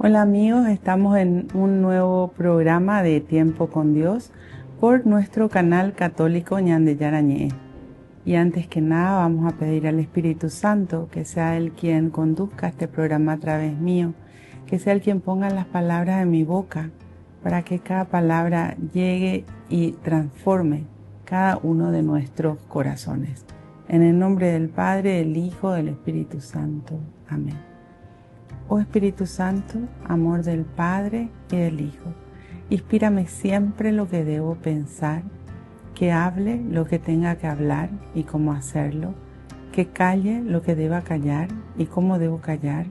Hola amigos, estamos en un nuevo programa de Tiempo con Dios por nuestro canal católico Ñande Yarañé. Y antes que nada vamos a pedir al Espíritu Santo que sea Él quien conduzca este programa a través mío, que sea Él quien ponga las palabras en mi boca para que cada palabra llegue y transforme cada uno de nuestros corazones. En el nombre del Padre, del Hijo, del Espíritu Santo. Amén. Oh Espíritu Santo, amor del Padre y del Hijo, inspírame siempre lo que debo pensar, que hable lo que tenga que hablar y cómo hacerlo, que calle lo que deba callar y cómo debo callar,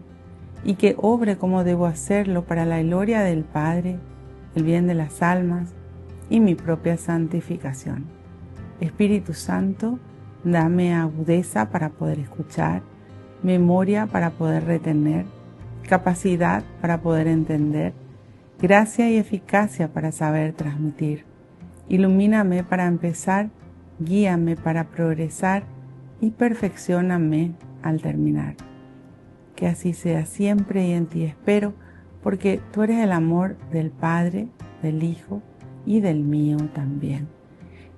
y que obre como debo hacerlo para la gloria del Padre, el bien de las almas y mi propia santificación. Espíritu Santo, dame agudeza para poder escuchar, memoria para poder retener, capacidad para poder entender, gracia y eficacia para saber transmitir. Ilumíname para empezar, guíame para progresar y perfeccióname al terminar. Que así sea siempre y en ti espero, porque tú eres el amor del Padre, del Hijo y del mío también.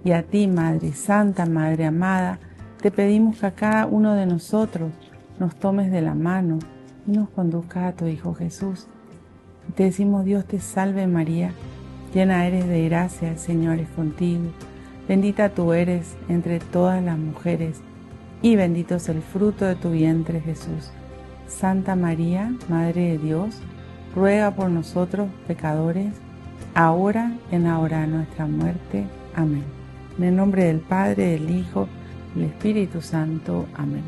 Y a ti, Madre Santa, Madre amada, te pedimos que a cada uno de nosotros nos tomes de la mano y nos conduzcas a tu Hijo Jesús. Y te decimos: Dios te salve María, llena eres de gracia, el Señor es contigo. Bendita tú eres entre todas las mujeres, y bendito es el fruto de tu vientre Jesús. Santa María, Madre de Dios, ruega por nosotros pecadores, ahora y en la hora de nuestra muerte. Amén. En el nombre del Padre, del Hijo, del Espíritu Santo. Amén.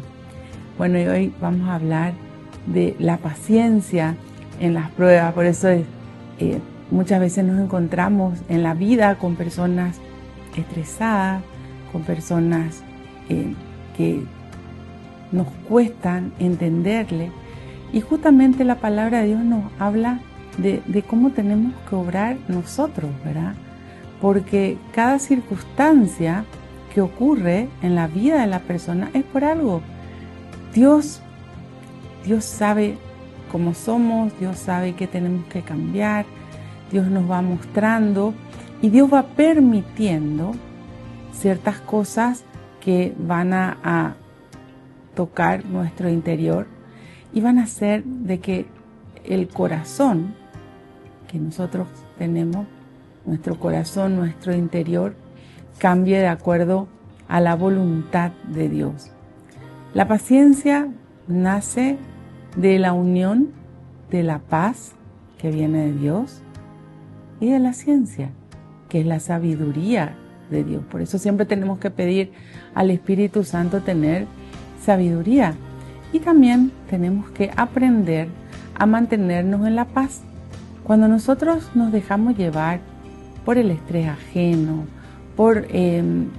Bueno, y hoy vamos a hablar de la paciencia en las pruebas. Por eso muchas veces nos encontramos en la vida con personas estresadas, con personas que nos cuestan entenderle, y justamente la palabra de Dios nos habla de cómo tenemos que obrar nosotros, ¿verdad? Porque cada circunstancia que ocurre en la vida de la persona es por algo. Dios sabe cómo somos, Dios sabe que tenemos que cambiar, Dios nos va mostrando y Dios va permitiendo ciertas cosas que van a tocar nuestro interior y van a hacer de que el corazón que nosotros tenemos, nuestro corazón, nuestro interior, cambie de acuerdo a la voluntad de Dios. La paciencia nace de la unión de la paz que viene de Dios y de la ciencia, que es la sabiduría de Dios. Por eso siempre tenemos que pedir al Espíritu Santo tener sabiduría, y también tenemos que aprender a mantenernos en la paz. Cuando nosotros nos dejamos llevar por el estrés ajeno, por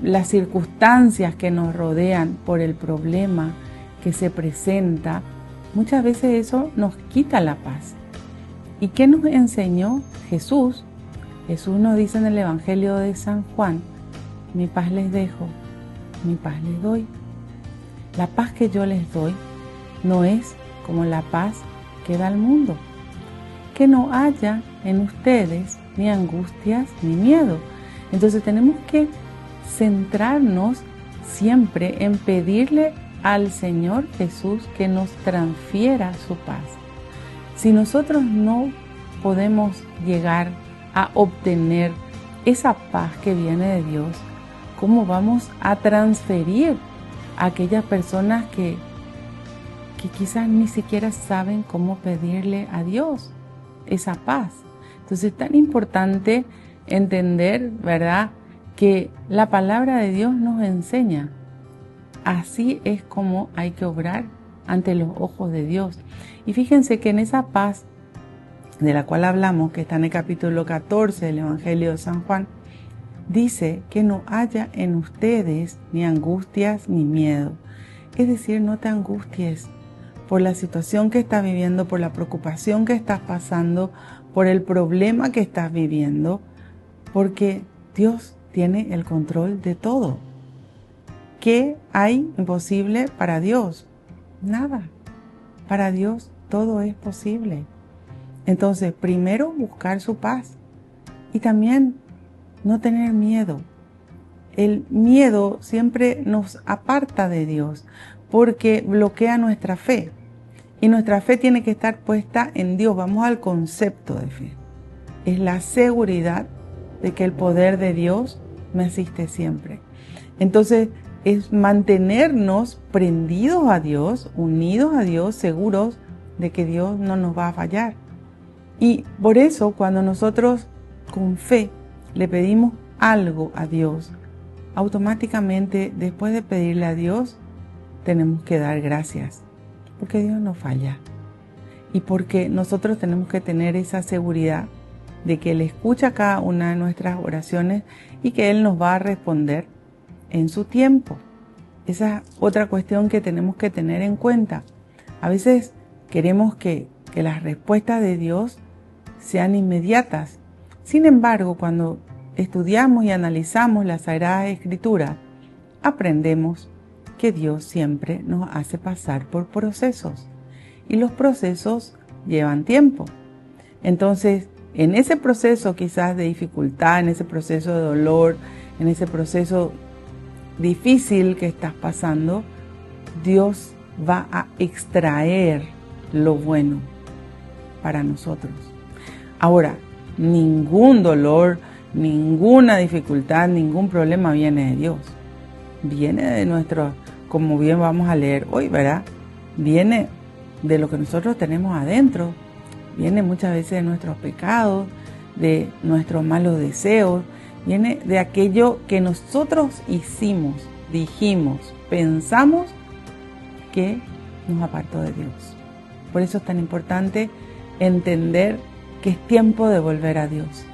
las circunstancias que nos rodean, por el problema que se presenta, muchas veces eso nos quita la paz. ¿Y qué nos enseñó Jesús? Jesús nos dice en el Evangelio de San Juan: mi paz les dejo, mi paz les doy. La paz que yo les doy no es como la paz que da el mundo. Que no haya en ustedes ni angustias ni miedo. Entonces tenemos que centrarnos siempre en pedirle al Señor Jesús que nos transfiera su paz. Si nosotros no podemos llegar a obtener esa paz que viene de Dios, ¿cómo vamos a transferir a aquellas personas que quizás ni siquiera saben cómo pedirle a Dios esa paz? Entonces es tan importante entender, ¿verdad?, que la palabra de Dios nos enseña. Así es como hay que obrar ante los ojos de Dios. Y fíjense que en esa paz de la cual hablamos, que está en el capítulo 14 del Evangelio de San Juan, dice que no haya en ustedes ni angustias ni miedo. Es decir, no te angusties por la situación que estás viviendo, por la preocupación que estás pasando, por el problema que estás viviendo, porque Dios tiene el control de todo. ¿Qué hay imposible para Dios? Nada. Para Dios todo es posible. Entonces, primero buscar su paz y también no tener miedo. El miedo siempre nos aparta de Dios porque bloquea nuestra fe. Y nuestra fe tiene que estar puesta en Dios. Vamos al concepto de fe. Es la seguridad de que el poder de Dios me asiste siempre. Entonces, es mantenernos prendidos a Dios, unidos a Dios, seguros de que Dios no nos va a fallar. Y por eso, cuando nosotros con fe le pedimos algo a Dios, automáticamente después de pedirle a Dios, tenemos que dar gracias, porque Dios no falla. Y porque nosotros tenemos que tener esa seguridad de que Él escucha cada una de nuestras oraciones y que Él nos va a responder en su tiempo. Esa es otra cuestión que tenemos que tener en cuenta. A veces queremos que las respuestas de Dios sean inmediatas. Sin embargo, cuando estudiamos y analizamos las Sagradas Escrituras, aprendemos que Dios siempre nos hace pasar por procesos. Y los procesos llevan tiempo. Entonces, en ese proceso quizás de dificultad, en ese proceso de dolor, en ese proceso difícil que estás pasando, Dios va a extraer lo bueno para nosotros. Ahora, ningún dolor, ninguna dificultad, ningún problema viene de Dios. Viene de nuestro, como bien vamos a leer hoy, ¿verdad? Viene de lo que nosotros tenemos adentro. Viene muchas veces de nuestros pecados, de nuestros malos deseos. Viene de aquello que nosotros hicimos, dijimos, pensamos que nos apartó de Dios. Por eso es tan importante entender que es tiempo de volver a Dios.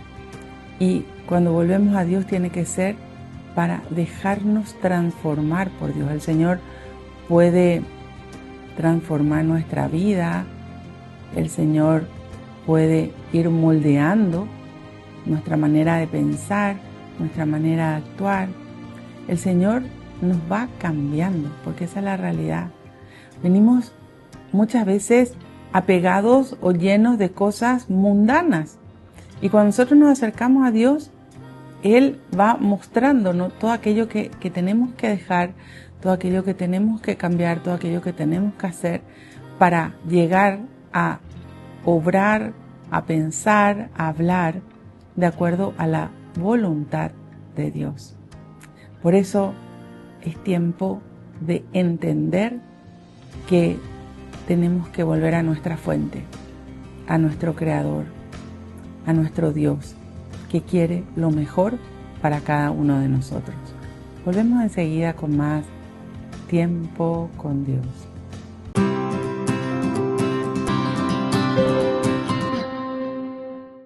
Y cuando volvemos a Dios tiene que ser para dejarnos transformar por Dios. El Señor puede transformar nuestra vida. El Señor puede ir moldeando nuestra manera de pensar, nuestra manera de actuar. El Señor nos va cambiando, porque esa es la realidad. Venimos muchas veces apegados o llenos de cosas mundanas. Y cuando nosotros nos acercamos a Dios, Él va mostrándonos todo aquello que tenemos que dejar, todo aquello que tenemos que cambiar, todo aquello que tenemos que hacer para llegar a obrar, a pensar, a hablar de acuerdo a la voluntad de Dios. Por eso es tiempo de entender que tenemos que volver a nuestra fuente, a nuestro Creador, a nuestro Dios, que quiere lo mejor para cada uno de nosotros. Volvemos enseguida con más Tiempo con Dios.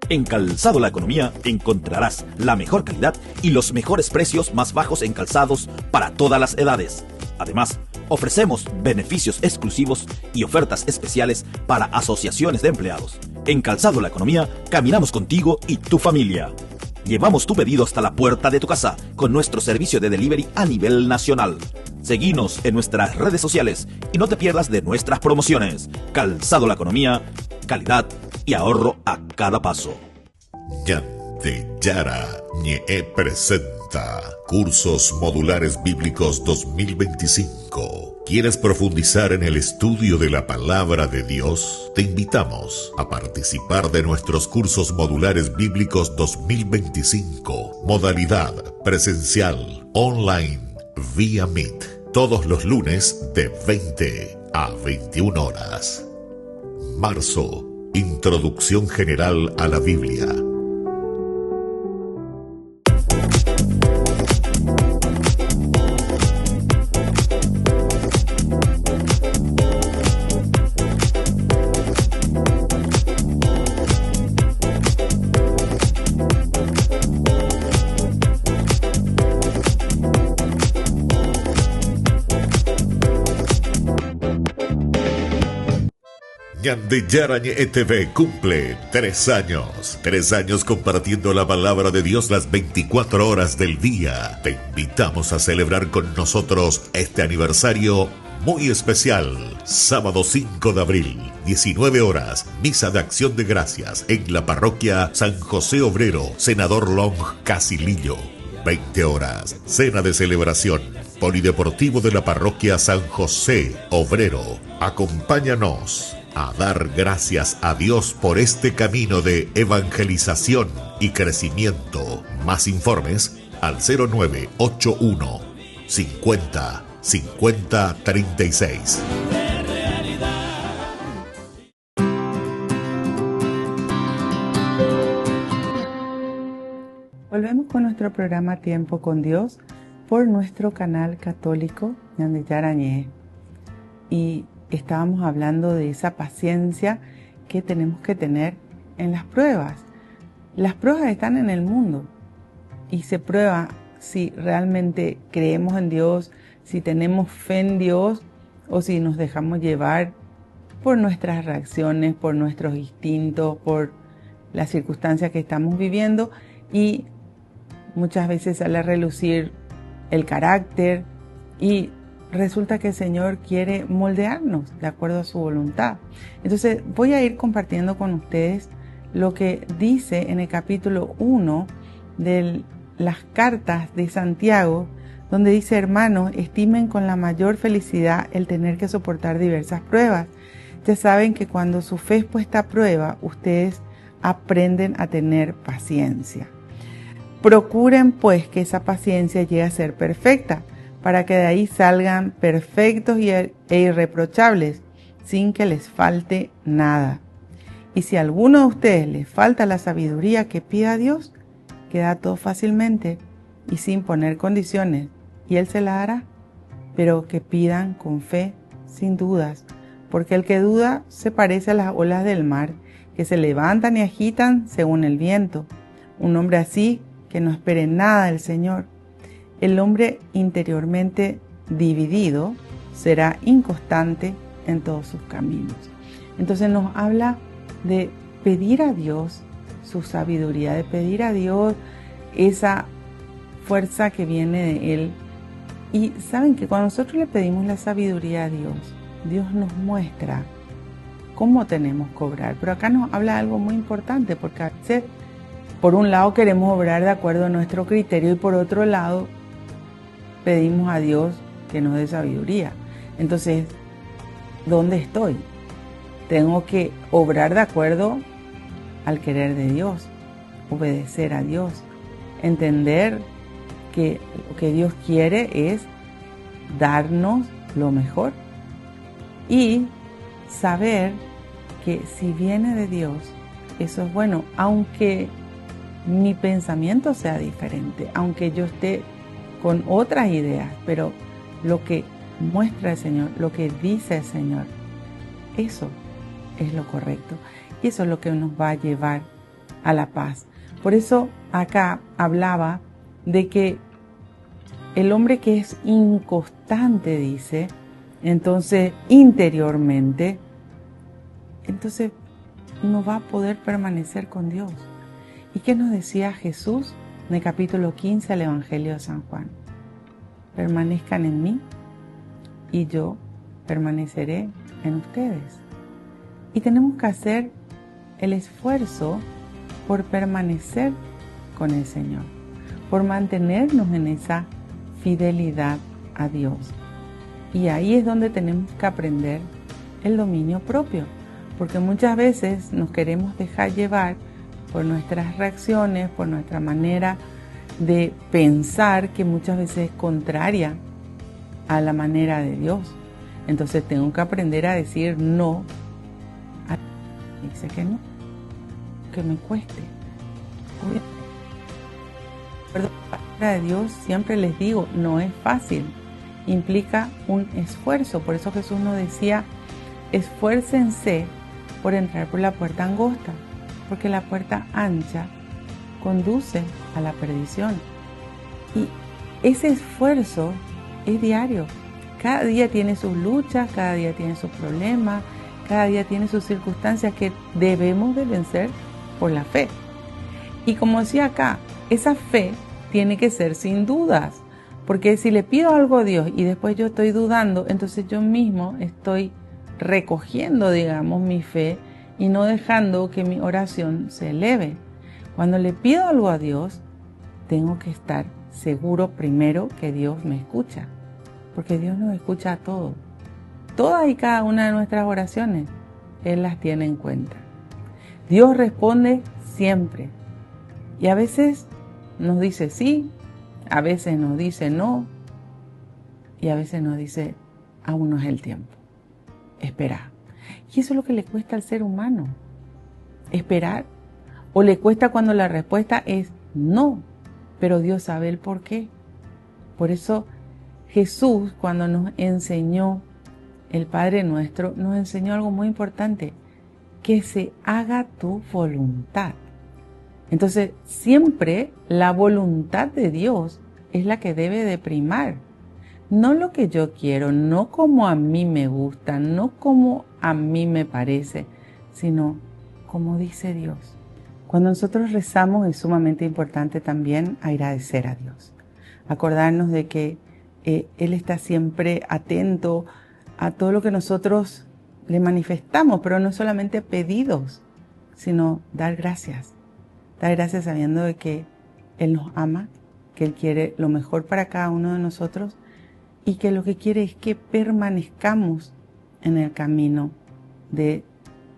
En Calzado La Economía encontrarás la mejor calidad y los mejores precios más bajos en calzados para todas las edades. Además, ofrecemos beneficios exclusivos y ofertas especiales para asociaciones de empleados. En Calzado La Economía caminamos contigo y tu familia. Llevamos tu pedido hasta la puerta de tu casa con nuestro servicio de delivery a nivel nacional. Seguinos en nuestras redes sociales y no te pierdas de nuestras promociones. Calzado La Economía, calidad y ahorro a cada paso. Ñande Yara Ñe presenta Cursos Modulares Bíblicos 2025. ¿Quieres profundizar en el estudio de la Palabra de Dios? Te invitamos a participar de nuestros Cursos Modulares Bíblicos 2025. Modalidad presencial, online, vía Meet. Todos los lunes de 20 a 21 horas. Marzo. Introducción General a la Biblia. Ñande Yarañe ETV cumple 3 años. 3 años compartiendo la palabra de Dios las 24 horas del día. Te invitamos a celebrar con nosotros este aniversario muy especial. Sábado 5 de abril, 19 horas, misa de acción de gracias en la parroquia San José Obrero, Senador Long, Casilillo. 20 horas, cena de celebración, polideportivo de la parroquia San José Obrero. Acompáñanos a dar gracias a Dios por este camino de evangelización y crecimiento. Más informes al 0981 50 50 36. Volvemos con nuestro programa Tiempo con Dios por nuestro canal católico Ñan de Yarañé. Y estábamos hablando de esa paciencia que tenemos que tener en las pruebas. Las pruebas están en el mundo y se prueba si realmente creemos en Dios, si tenemos fe en Dios o si nos dejamos llevar por nuestras reacciones, por nuestros instintos, por las circunstancias que estamos viviendo, y muchas veces sale a relucir el carácter y resulta que el Señor quiere moldearnos de acuerdo a su voluntad. Entonces voy a ir compartiendo con ustedes lo que dice en el capítulo 1 de las cartas de Santiago, donde dice: hermanos, estimen con la mayor felicidad el tener que soportar diversas pruebas. Ya saben que cuando su fe es puesta a prueba, ustedes aprenden a tener paciencia. Procuren pues que esa paciencia llegue a ser perfecta, para que de ahí salgan perfectos e irreprochables, sin que les falte nada. Y si a alguno de ustedes les falta la sabiduría, que pida a Dios, que da todo fácilmente y sin poner condiciones, y Él se la dará, pero que pidan con fe, sin dudas, porque el que duda se parece a las olas del mar, que se levantan y agitan según el viento. Un hombre así, que no espere nada del Señor. El hombre interiormente dividido será inconstante en todos sus caminos. Entonces nos habla de pedir a Dios su sabiduría, de pedir a Dios esa fuerza que viene de Él. Y saben que cuando nosotros le pedimos la sabiduría a Dios, Dios nos muestra cómo tenemos que obrar. Pero acá nos habla de algo muy importante, porque a veces, por un lado, queremos obrar de acuerdo a nuestro criterio y por otro lado, pedimos a Dios que nos dé sabiduría. Entonces, ¿dónde estoy? Tengo que obrar de acuerdo al querer de Dios, obedecer a Dios, entender que lo que Dios quiere es darnos lo mejor y saber que si viene de Dios, eso es bueno, aunque mi pensamiento sea diferente, aunque yo esté con otras ideas, pero lo que muestra el Señor, lo que dice el Señor, eso es lo correcto y eso es lo que nos va a llevar a la paz. Por eso acá hablaba de que el hombre que es inconstante, dice, entonces interiormente, entonces no va a poder permanecer con Dios. ¿Y qué nos decía Jesús en el capítulo 15 del Evangelio de San Juan? Permanezcan en mí y yo permaneceré en ustedes. Y tenemos que hacer el esfuerzo por permanecer con el Señor, por mantenernos en esa fidelidad a Dios. Y ahí es donde tenemos que aprender el dominio propio, porque muchas veces nos queremos dejar llevar por nuestras reacciones, por nuestra manera de pensar, que muchas veces es contraria a la manera de Dios. Entonces tengo que aprender a decir no. Dice que no, que me cueste. Perdón, la palabra de Dios, siempre les digo, no es fácil, implica un esfuerzo. Por eso Jesús nos decía: esfuércense por entrar por la puerta angosta, porque la puerta ancha conduce a la perdición. Y ese esfuerzo es diario. Cada día tiene sus luchas, cada día tiene sus problemas, cada día tiene sus circunstancias que debemos de vencer por la fe. Y como decía acá, esa fe tiene que ser sin dudas, Porque si le pido algo a Dios y después yo estoy dudando, entonces yo mismo estoy recogiendo, digamos, mi fe y no dejando que mi oración se eleve. Cuando le pido algo a Dios, tengo que estar seguro primero que Dios me escucha, porque Dios nos escucha a todos. Todas y cada una de nuestras oraciones, Él las tiene en cuenta. Dios responde siempre. Y a veces nos dice sí, a veces nos dice no, y a veces nos dice, aún no es el tiempo. Espera. Y eso es lo que le cuesta al ser humano. Esperar. O le cuesta cuando la respuesta es no. Pero Dios sabe el por qué. Por eso Jesús, cuando nos enseñó el Padre Nuestro, nos enseñó algo muy importante. Que se haga tu voluntad. Entonces, siempre la voluntad de Dios es la que debe de primar. No lo que yo quiero, no como a mí me gusta, no como a mí me parece, sino como dice Dios. Cuando nosotros rezamos es sumamente importante también agradecer a Dios. Acordarnos de que Él está siempre atento a todo lo que nosotros le manifestamos, pero no solamente pedidos, sino dar gracias. Dar gracias sabiendo de que Él nos ama, que Él quiere lo mejor para cada uno de nosotros y que lo que quiere es que permanezcamos en el camino de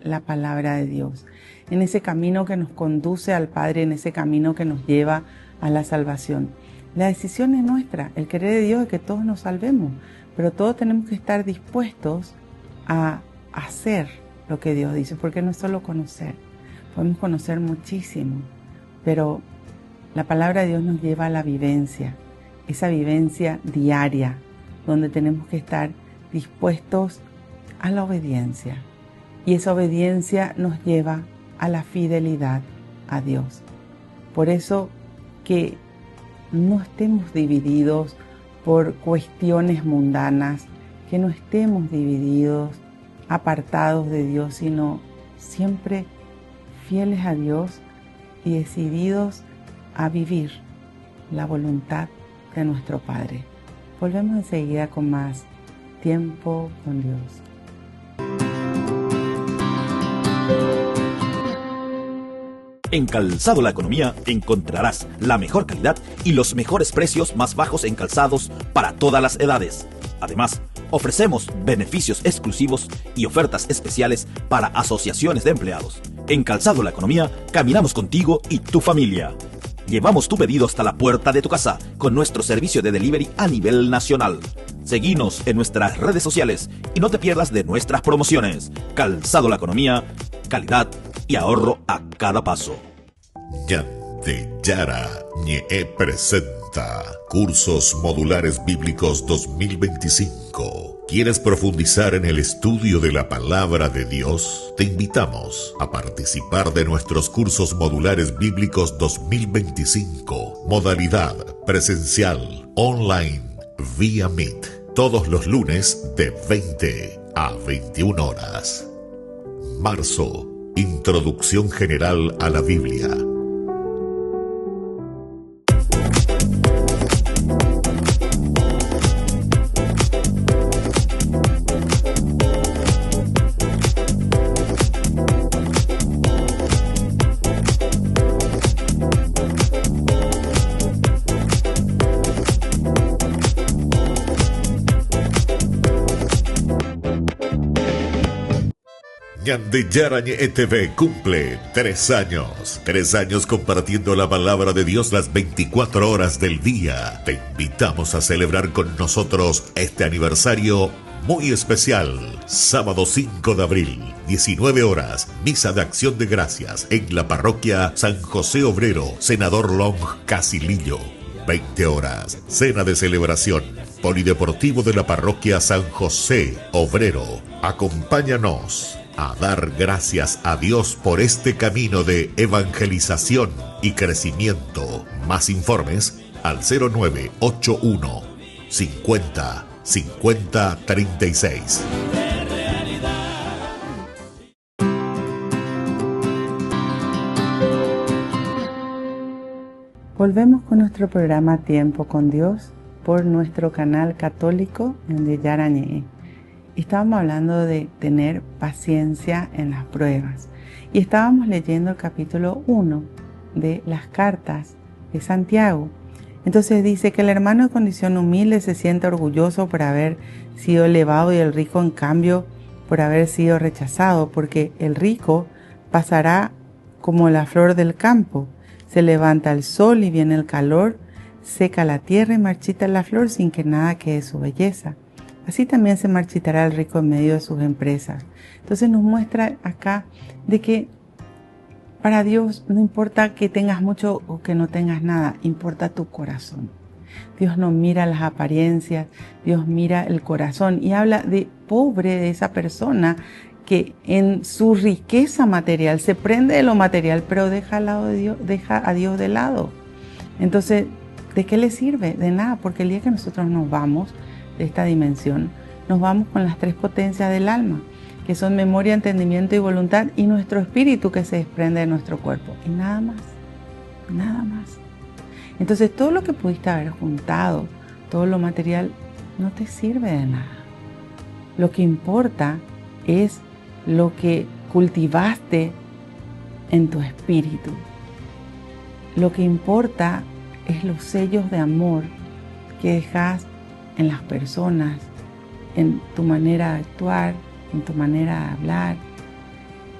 la palabra de Dios, en ese camino que nos conduce al Padre, en ese camino que nos lleva a la salvación. La decisión es nuestra, el querer de Dios es que todos nos salvemos, pero todos tenemos que estar dispuestos a hacer lo que Dios dice, porque no es solo conocer, podemos conocer muchísimo, pero la palabra de Dios nos lleva a la vivencia, esa vivencia diaria, donde tenemos que estar dispuestos a la obediencia. Y esa obediencia nos lleva a la fidelidad a Dios. Por eso que no estemos divididos por cuestiones mundanas, que no estemos divididos, apartados de Dios, sino siempre fieles a Dios y decididos a vivir la voluntad de nuestro Padre. Volvemos enseguida con más Tiempo con Dios. En Calzado La Economía encontrarás la mejor calidad y los mejores precios más bajos en calzados para todas las edades. Además, ofrecemos beneficios exclusivos y ofertas especiales para asociaciones de empleados. En Calzado La Economía caminamos contigo y tu familia. Llevamos tu pedido hasta la puerta de tu casa con nuestro servicio de delivery a nivel nacional. Seguinos en nuestras redes sociales y no te pierdas de nuestras promociones. Calzado La Economía, calidad y ahorro a cada paso. Ñande Yara Ñe presenta Cursos Modulares Bíblicos 2025. ¿Quieres profundizar en el estudio de la palabra de Dios? Te invitamos a participar de nuestros Cursos Modulares Bíblicos 2025. Modalidad presencial, online, vía Meet. Todos los lunes de 20 a 21 horas. Marzo. Introducción General a la Biblia. Ñande Yara Ñe TV cumple 3 años. 3 años compartiendo la palabra de Dios las 24 horas del día. Te invitamos a celebrar con nosotros este aniversario muy especial. Sábado 5 de abril, 19 horas, misa de acción de gracias en la parroquia San José Obrero, Senador Long, Casilillo. 20 horas, cena de celebración, polideportivo de la parroquia San José Obrero. Acompáñanos a dar gracias a Dios por este camino de evangelización y crecimiento. Más informes al 0981 50 50 36. Volvemos con nuestro programa Tiempo con Dios por nuestro canal católico de Yara Ñe. Estábamos hablando de tener paciencia en las pruebas y estábamos leyendo el capítulo 1 de las cartas de Santiago. Entonces dice que el hermano de condición humilde se siente orgulloso por haber sido elevado y el rico en cambio por haber sido rechazado, porque el rico pasará como la flor del campo, se levanta el sol y viene el calor, seca la tierra y marchita la flor sin que nada quede su belleza. Así también se marchitará el rico en medio de sus empresas. Entonces nos muestra acá de que para Dios no importa que tengas mucho o que no tengas nada, importa tu corazón. Dios no mira las apariencias, Dios mira el corazón y habla de pobre de esa persona que en su riqueza material se prende de lo material, pero deja a Dios de lado. Entonces, ¿de qué le sirve? De nada, porque el día que nosotros nos vamos de esta dimensión, nos vamos con las tres potencias del alma, que son memoria, entendimiento y voluntad, y nuestro espíritu que se desprende de nuestro cuerpo. Y nada más, nada más. Entonces todo lo que pudiste haber juntado, todo lo material, no te sirve de nada. Lo que importa es lo que cultivaste en tu espíritu. Lo que importa es los sellos de amor que dejas en las personas, en tu manera de actuar, en tu manera de hablar.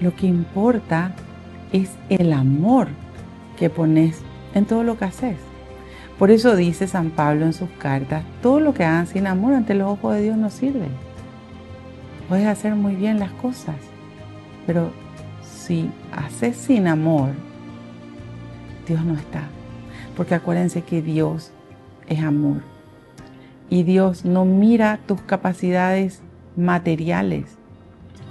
Lo que importa es el amor que pones en todo lo que haces. Por eso dice San Pablo en sus cartas, todo lo que hagan sin amor ante los ojos de Dios no sirve. Puedes hacer muy bien las cosas, pero si haces sin amor, Dios no está. Porque acuérdense que Dios es amor. Y Dios no mira tus capacidades materiales.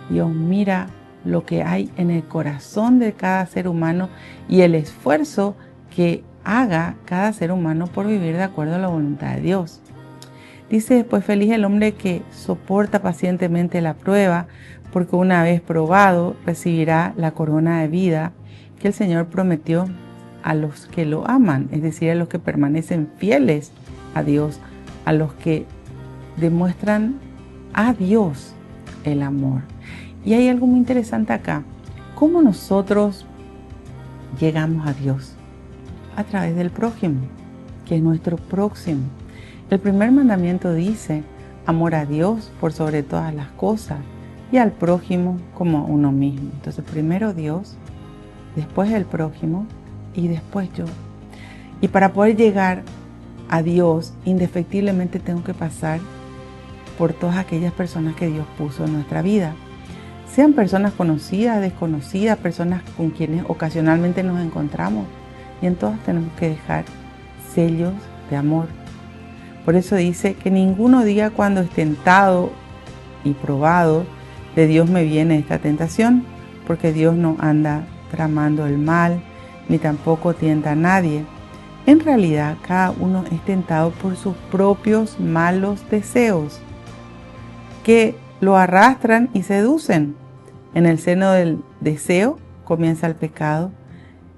Dios mira lo que hay en el corazón de cada ser humano y el esfuerzo que haga cada ser humano por vivir de acuerdo a la voluntad de Dios. Dice después, feliz el hombre que soporta pacientemente la prueba, porque una vez probado recibirá la corona de vida que el Señor prometió a los que lo aman, es decir, a los que permanecen fieles a Dios, a los que demuestran a Dios el amor. Y hay algo muy interesante acá. ¿Cómo nosotros llegamos a Dios? A través del prójimo, que es nuestro próximo. El primer mandamiento dice, amor a Dios por sobre todas las cosas y al prójimo como a uno mismo. Entonces primero Dios, después el prójimo y después yo. Y para poder llegar a Dios, indefectiblemente tengo que pasar por todas aquellas personas que Dios puso en nuestra vida. Sean personas conocidas, desconocidas, personas con quienes ocasionalmente nos encontramos. Y en todas tenemos que dejar sellos de amor. Por eso dice que ninguno diga cuando es tentado y probado, de Dios me viene esta tentación, porque Dios no anda tramando el mal, ni tampoco tienta a nadie. En realidad, cada uno es tentado por sus propios malos deseos, que lo arrastran y seducen. En el seno del deseo comienza el pecado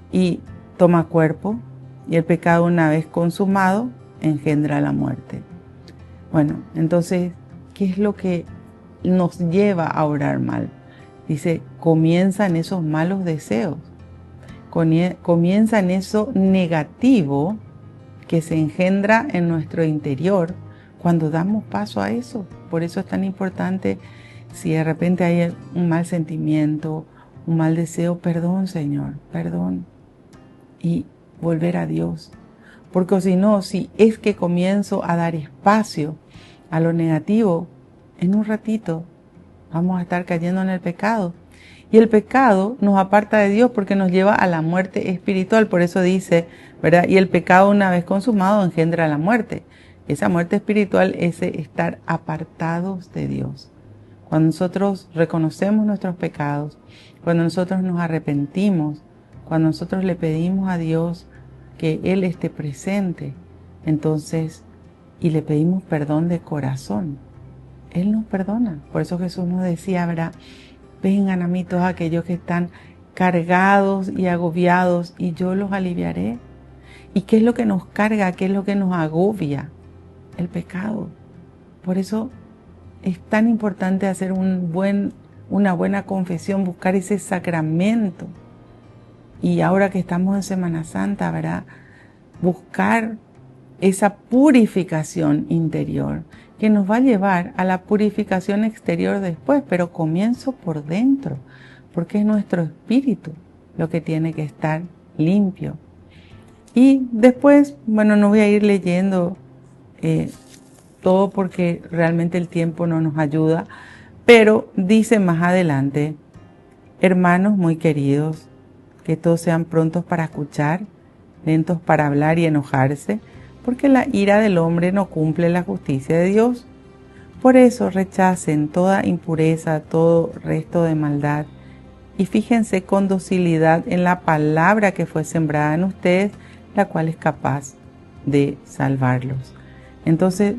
y toma cuerpo, y el pecado, una vez consumado, engendra la muerte. Bueno, entonces, ¿qué es lo que nos lleva a obrar mal? Dice, comienza en esos malos deseos, comienza en eso negativo que se engendra en nuestro interior cuando damos paso a eso. Por eso es tan importante, si de repente hay un mal sentimiento, un mal deseo, perdón, Señor, perdón. Y volver a Dios, porque si no, si es que comienzo a dar espacio a lo negativo, en un ratito vamos a estar cayendo en el pecado, y el pecado nos aparta de Dios porque nos lleva a la muerte espiritual. Por eso dice, ¿verdad? Y el pecado, una vez consumado, engendra la muerte. Esa muerte espiritual es estar apartados de Dios. Cuando nosotros reconocemos nuestros pecados, cuando nosotros nos arrepentimos, cuando nosotros le pedimos a Dios que Él esté presente, entonces, y le pedimos perdón de corazón, Él nos perdona. Por eso Jesús nos decía, ¿verdad? Vengan a mí todos aquellos que están cargados y agobiados y yo los aliviaré. ¿Y qué es lo que nos carga? ¿Qué es lo que nos agobia? el pecado. Por eso es tan importante hacer una buena confesión, buscar ese sacramento. Y ahora que estamos en Semana Santa, ¿verdad? Buscar esa purificación interior que nos va a llevar a la purificación exterior después, pero comienzo por dentro, porque es nuestro espíritu lo que tiene que estar limpio. Y después, bueno, no voy a ir leyendo todo porque realmente el tiempo no nos ayuda, pero dice más adelante: hermanos muy queridos, que todos sean prontos para escuchar, lentos para hablar y enojarse, porque la ira del hombre no cumple la justicia de Dios. Por eso rechacen toda impureza, todo resto de maldad, y fíjense con docilidad en la palabra que fue sembrada en ustedes, la cual es capaz de salvarlos. Entonces,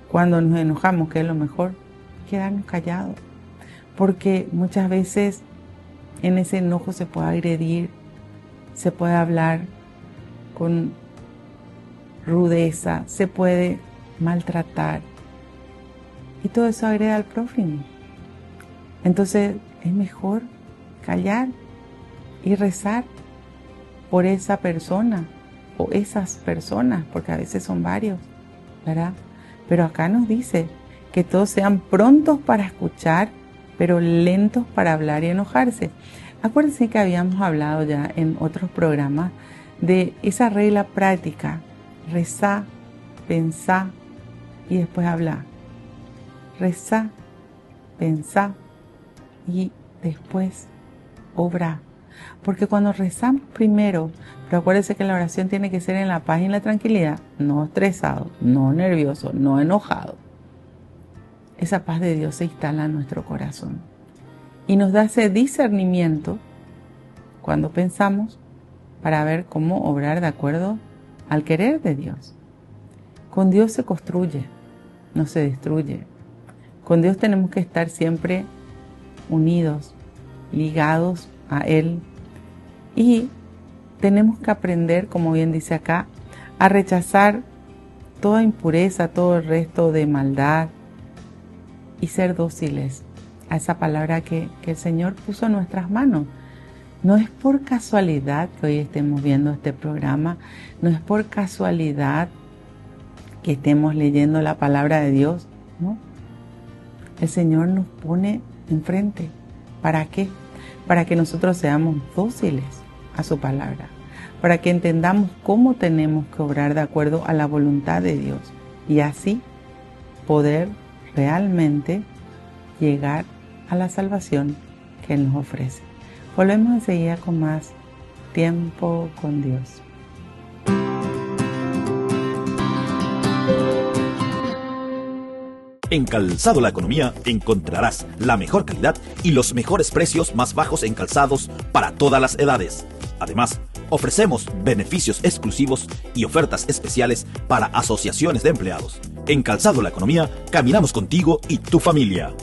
cuando nos enojamos, ¿qué es lo mejor? Quedarnos callados, porque muchas veces en ese enojo se puede agredir, se puede hablar con rudeza, se puede maltratar, y todo eso agrede al prójimo. Entonces es mejor callar y rezar por esa persona o esas personas, porque a veces son varios, ¿verdad? Pero acá nos dice que todos sean prontos para escuchar, pero lentos para hablar y enojarse. Acuérdense que habíamos hablado ya en otros programas de esa regla práctica: rezá, pensá y después hablar. Rezá, pensá y después obra. Porque cuando rezamos primero, pero acuérdense que la oración tiene que ser en la paz y en la tranquilidad, no estresado, no nervioso, no enojado. Esa paz de Dios se instala en nuestro corazón y nos da ese discernimiento cuando pensamos para ver cómo obrar de acuerdo al querer de Dios. Con Dios se construye, no se destruye. Con Dios tenemos que estar siempre unidos, ligados a Él, y tenemos que aprender, como bien dice acá, a rechazar toda impureza, todo el resto de maldad, y ser dóciles a esa palabra que el Señor puso en nuestras manos. No es por casualidad que hoy estemos viendo este programa, no es por casualidad que estemos leyendo la palabra de Dios, ¿no? El Señor nos pone enfrente. ¿Para qué? Para que nosotros seamos dóciles a su palabra, para que entendamos cómo tenemos que obrar de acuerdo a la voluntad de Dios y así poder realmente llegar a la salvación que Él nos ofrece. Volvemos enseguida con más Tiempo con Dios. En Calzado La Economía encontrarás la mejor calidad y los mejores precios más bajos en calzados para todas las edades. Además, ofrecemos beneficios exclusivos y ofertas especiales para asociaciones de empleados. En Calzado La Economía caminamos contigo y tu familia.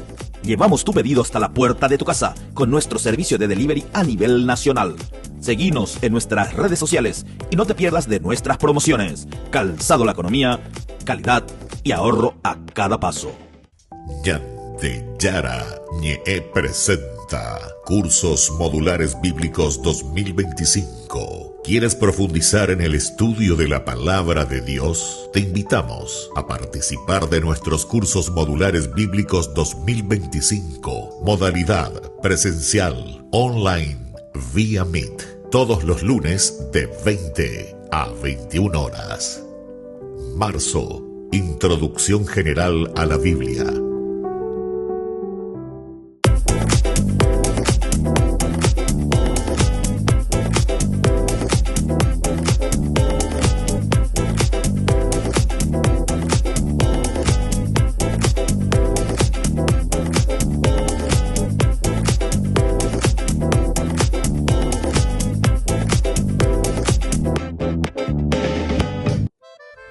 Llevamos tu pedido hasta la puerta de tu casa con nuestro servicio de delivery a nivel nacional. Seguinos en nuestras redes sociales y no te pierdas de nuestras promociones. Calzado La Economía, calidad y ahorro a cada paso. Ñande Yara Ñe presenta Cursos Modulares Bíblicos 2025. ¿Quieres profundizar en el estudio de la Palabra de Dios? Te invitamos a participar de nuestros Cursos Modulares Bíblicos 2025. Modalidad presencial, online, vía Meet. Todos los lunes de 20 a 21 horas. Marzo. Introducción General a la Biblia.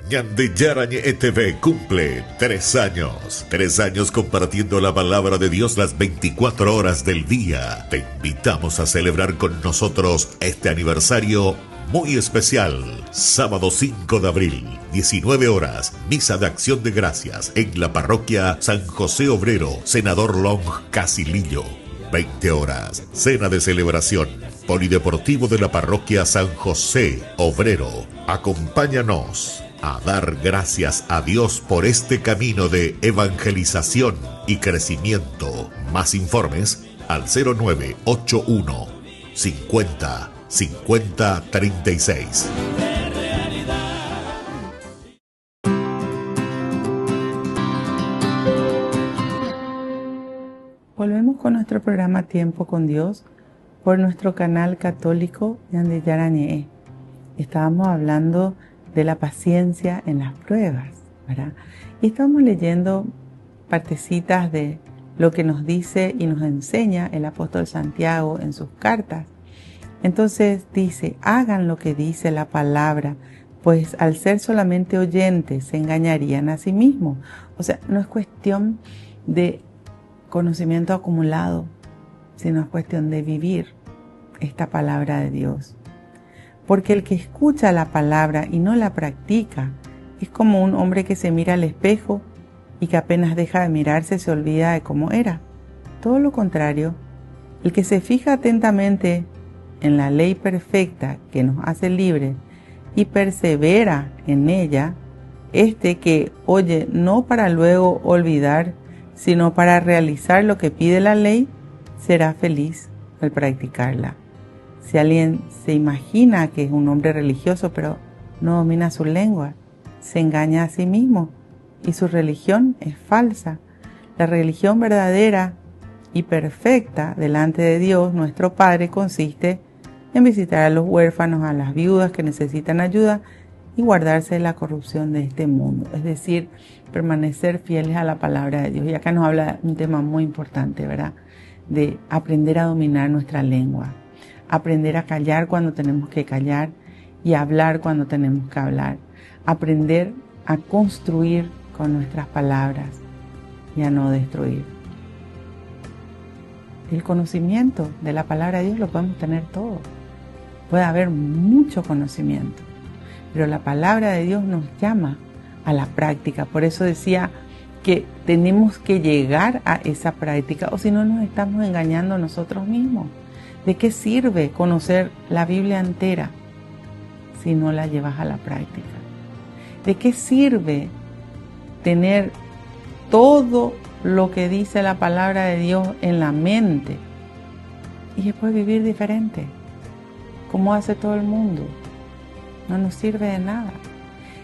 Ñande Yara Ñe TV cumple 3 años. 3 años compartiendo la palabra de Dios las 24 horas del día. Te invitamos a celebrar con nosotros este aniversario muy especial. Sábado 5 de abril, 19 horas, misa de acción de gracias en la parroquia San José Obrero, Senador Long, Casilillo. 20 horas, cena de celebración, polideportivo de la parroquia San José Obrero. Acompáñanos a dar gracias a Dios por este camino de evangelización y crecimiento. Más informes al 0981 50 50 36. Volvemos con nuestro programa Tiempo con Dios por nuestro canal católico Ñande Yara Ñe. Estábamos hablando de la paciencia en las pruebas, ¿verdad? Y estamos leyendo partecitas de lo que nos dice y nos enseña el apóstol Santiago en sus cartas. Entonces dice, hagan lo que dice la palabra, pues al ser solamente oyentes se engañarían a sí mismos. O sea, no es cuestión de conocimiento acumulado, sino es cuestión de vivir esta palabra de Dios. Porque el que escucha la palabra y no la practica es como un hombre que se mira al espejo y que apenas deja de mirarse se olvida de cómo era. Todo lo contrario, el que se fija atentamente en la ley perfecta que nos hace libres y persevera en ella, este que oye no para luego olvidar, sino para realizar lo que pide la ley, será feliz al practicarla. Si alguien se imagina que es un hombre religioso pero no domina su lengua, se engaña a sí mismo y su religión es falsa. La religión verdadera y perfecta delante de Dios, nuestro Padre, consiste en visitar a los huérfanos, a las viudas que necesitan ayuda y guardarse de la corrupción de este mundo. Es decir, permanecer fieles a la palabra de Dios. Y acá nos habla un tema muy importante, ¿verdad? De aprender a dominar nuestra lengua. Aprender a callar cuando tenemos que callar y hablar cuando tenemos que hablar. Aprender a construir con nuestras palabras y a no destruir. El conocimiento de la palabra de Dios lo podemos tener todo. Puede haber mucho conocimiento, pero la palabra de Dios nos llama a la práctica. Por eso decía que tenemos que llegar a esa práctica, o si no nos estamos engañando a nosotros mismos. ¿De qué sirve conocer la Biblia entera si no la llevas a la práctica? ¿De qué sirve tener todo lo que dice la palabra de Dios en la mente y después vivir diferente, como hace todo el mundo? No nos sirve de nada.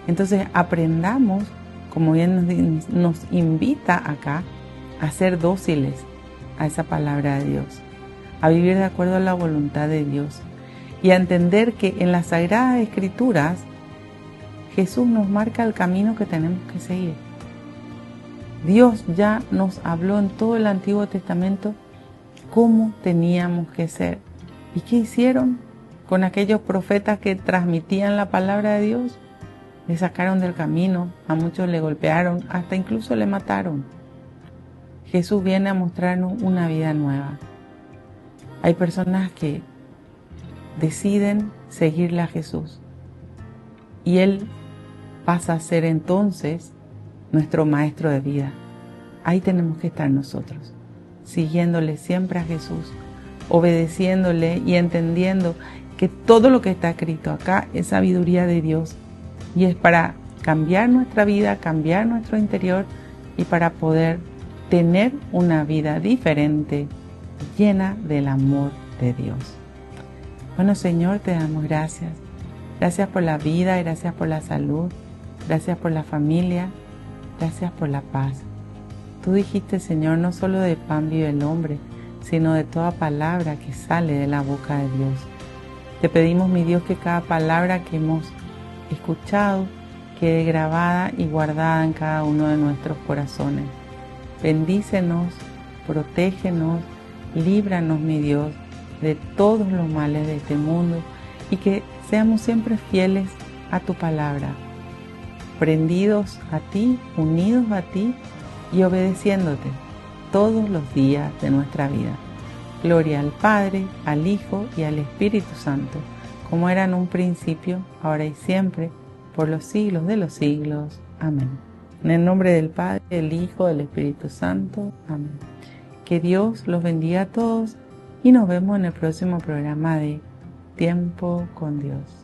Entonces aprendamos, como bien nos invita acá, a ser dóciles a esa palabra de Dios, a vivir de acuerdo a la voluntad de Dios y a entender que en las Sagradas Escrituras Jesús nos marca el camino que tenemos que seguir. Dios ya nos habló en todo el Antiguo Testamento cómo teníamos que ser. ¿Y qué hicieron con aquellos profetas que transmitían la palabra de Dios? Le sacaron del camino, a muchos le golpearon, hasta incluso le mataron. Jesús viene a mostrarnos una vida nueva. Hay personas que deciden seguirle a Jesús y Él pasa a ser entonces nuestro maestro de vida. Ahí tenemos que estar nosotros, siguiéndole siempre a Jesús, obedeciéndole y entendiendo que todo lo que está escrito acá es sabiduría de Dios y es para cambiar nuestra vida, cambiar nuestro interior y para poder tener una vida diferente, llena del amor de Dios. Bueno, Señor, te damos gracias. Gracias por la vida, gracias por la salud, gracias por la familia, gracias por la paz. Tú dijiste, Señor, no solo de pan vive el hombre, sino de toda palabra que sale de la boca de Dios. Te pedimos, mi Dios, que cada palabra que hemos escuchado quede grabada y guardada en cada uno de nuestros corazones. Bendícenos, protégenos, líbranos, mi Dios, de todos los males de este mundo y que seamos siempre fieles a tu palabra, prendidos a ti, unidos a ti y obedeciéndote todos los días de nuestra vida. Gloria al Padre, al Hijo y al Espíritu Santo, como era en un principio, ahora y siempre, por los siglos de los siglos. Amén. En el nombre del Padre, del Hijo, del Espíritu Santo. Amén. Que Dios los bendiga a todos y nos vemos en el próximo programa de Tiempo con Dios.